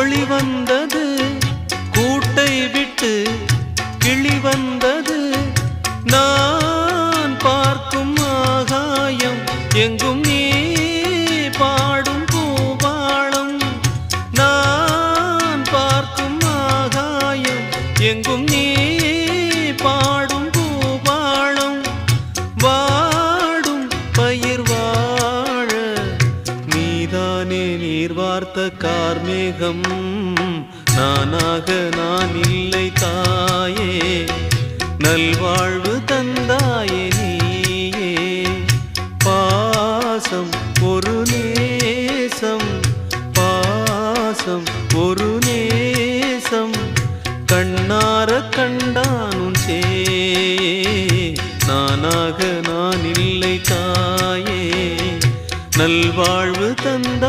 ஒளி வந்தது கூட்டை விட்டு கிளி வந்தது நான் பார்க்கும் ஆகாயம் எங்கும் நீ பாடும் பூபாளம் நான் பார்க்கும் ஆகாயம் எங்கும் நீ பாடும் பூபாளம் வாடும் பயிர் வாழ நீதானே நீர் வார்த்த கார்மேகம் நானாக நான் இல்லை தாயே நல்வாழ்வு தந்தாயே நீயே பாசம் ஒரு நேசம் பாசம் ஒரு